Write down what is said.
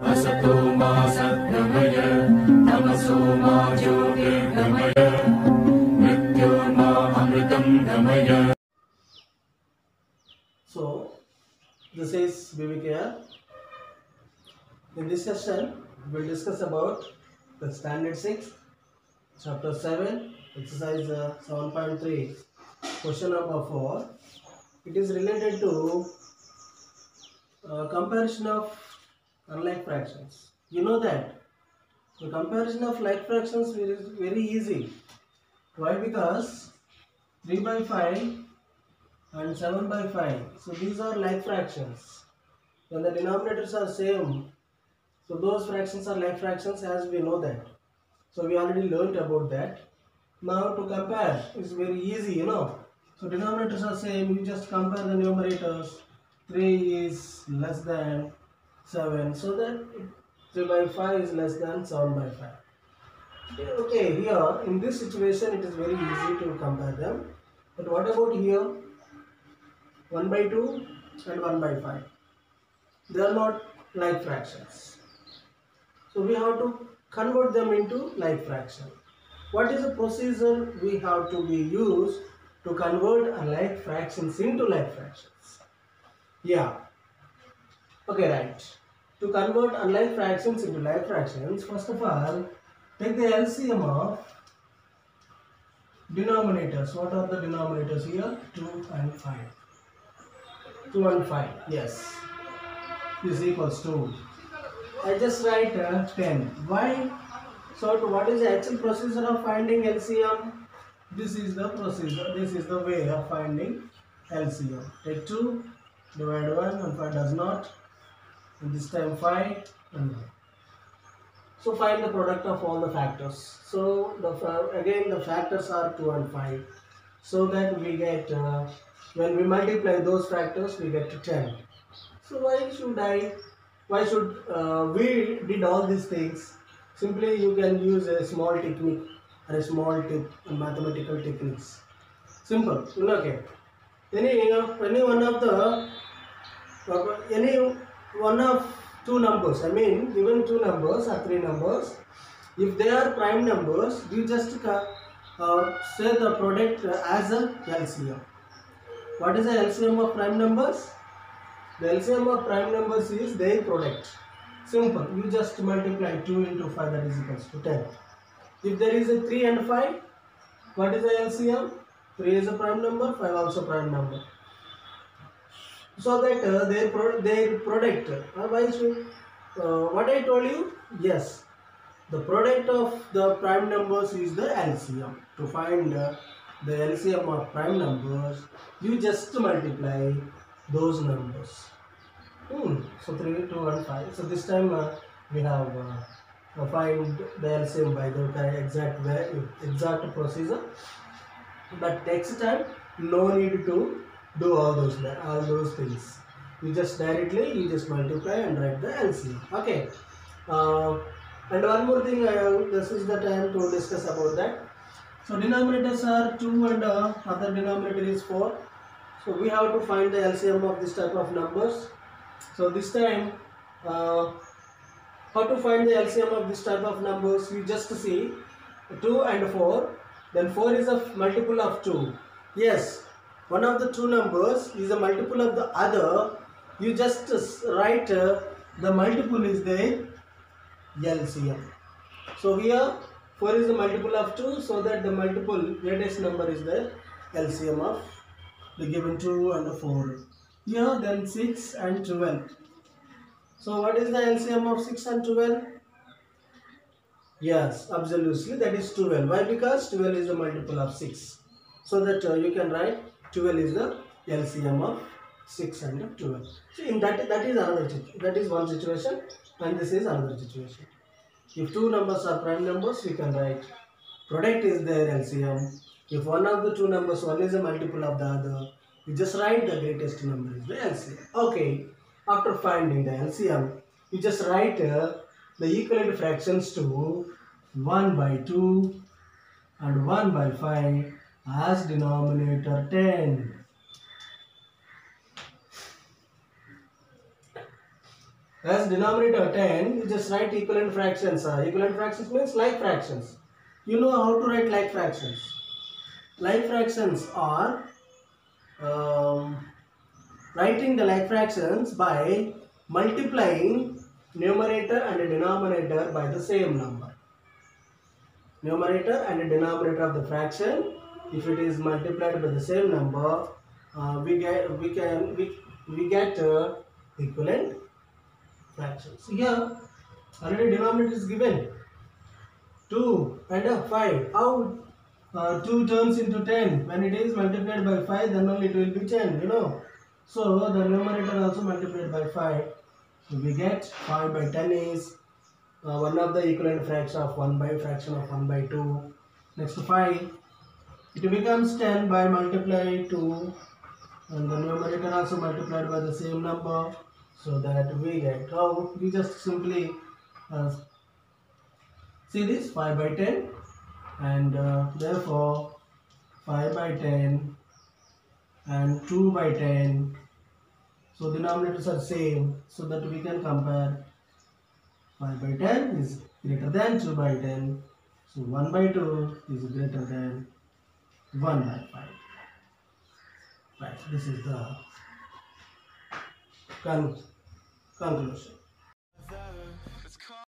असतो मा सद्गमय तमसो मा ज्योतिर्गमय मृत्योर्मा अमृतं गमय. So, this is BVKR. In this session, we will discuss about the Standard 6, Chapter 7, Exercise 7.3, Question number 4. It is related to comparison of unlike fractions. You know that the comparison of like fractions is very easy. Why? Because 3 by 5 and 7 by 5. So these are like fractions. When the denominators are same, so those fractions are like fractions, as we know that. So we already learnt about that. Now to compare is very easy, you know. So denominators are same, you just compare the numerators. 3 is less than 7, so that 3 by 5 is less than 7 by 5. Okay, here in this situation it is very easy to compare them. But what about here? 1 by 2 and 1 by 5. They are not like fractions. So we have to convert them into like fraction. What is the procedure we have to be used to convert a like fractions into like fractions? Yeah. Okay, right. To convert unlike fractions into like fractions, first of all, take the LCM of denominators. What are the denominators here? 2 and 5. 2 and 5, yes, is equals to, I just write 10. Why? So what is the actual procedure of finding LCM? This is the procedure, this is the way of finding LCM. Take 2, divide 1 and 5 does not, and this time 5 and 9. So find the product of all the factors. So again the factors are 2 and 5. So that we get, when we multiply those factors, we get to 10. So why should we did all these things? Simply you can use a small technique or a small tip in mathematical techniques. Simple. Okay. Any one of two numbers, I mean given two numbers or three numbers, if they are prime numbers, you just say the product as a LCM. What is the LCM of prime numbers? The LCM of prime numbers is their product. Simple. You just multiply 2 into 5, that is equals to 10. If there is a 3 and 5, what is the LCM? 3 is a prime number, 5 also prime number. So that their product, what I told you? Yes. The product of the prime numbers is the LCM. To find the LCM of prime numbers, you just multiply those numbers. So 3, 2 and 5. So this time we have find the LCM by the exact procedure. But next time no need to do all those things. You just multiply and write the LCM. Okay. And one more thing, this is the time to discuss about that. So denominators are 2 and other denominator is 4. So we have to find the LCM of this type of numbers. So this time, how to find the LCM of this type of numbers? You just see 2 and 4. Then 4 is a multiple of 2. Yes, one of the two numbers is a multiple of the other. You just write the multiple is the LCM. So here 4 is a multiple of 2, so that the multiple greatest number is the LCM of the given 2 and 4. Here then 6 and 12. So what is the LCM of 6 and 12? Yes, absolutely, that is 12. Why? Because 12 is a multiple of 6. So that you can write 12 is the LCM of 6 and 12. So in that is one situation, and this is another situation. If two numbers are prime numbers, we can write product is their LCM. If one of the two numbers, one is a multiple of the other, you just write the greatest number is the LCM. Okay, after finding the LCM, you just write the equivalent fractions to 1 by 2 and 1 by 5 as denominator 10. As denominator 10, you just write equivalent fractions. Equivalent fractions means like fractions. You know how to write like fractions. Like fractions are writing the like fractions by multiplying numerator and denominator by the same number. Numerator and denominator of the fraction, if it is multiplied by the same number, we get equivalent fractions. Here already denominator is given 2 and 5. How 2 turns into 10? When it is multiplied by 5, then only it will be 10, you know. So the numerator also multiplied by 5. So we get 5 by 10 is one of the equivalent fraction of 1 by fraction of 1 by 2. Next 5. It becomes 10 by multiply 2, and the numerator also multiplied by the same number. So that we get how we just simply see this 5 by 10, and therefore 5 by 10 and 2 by 10. So denominators are same, so that we can compare. 5 by 10 is greater than 2 by 10. So 1 by 2 is greater than 1 by 5. Right, this is the conclusion.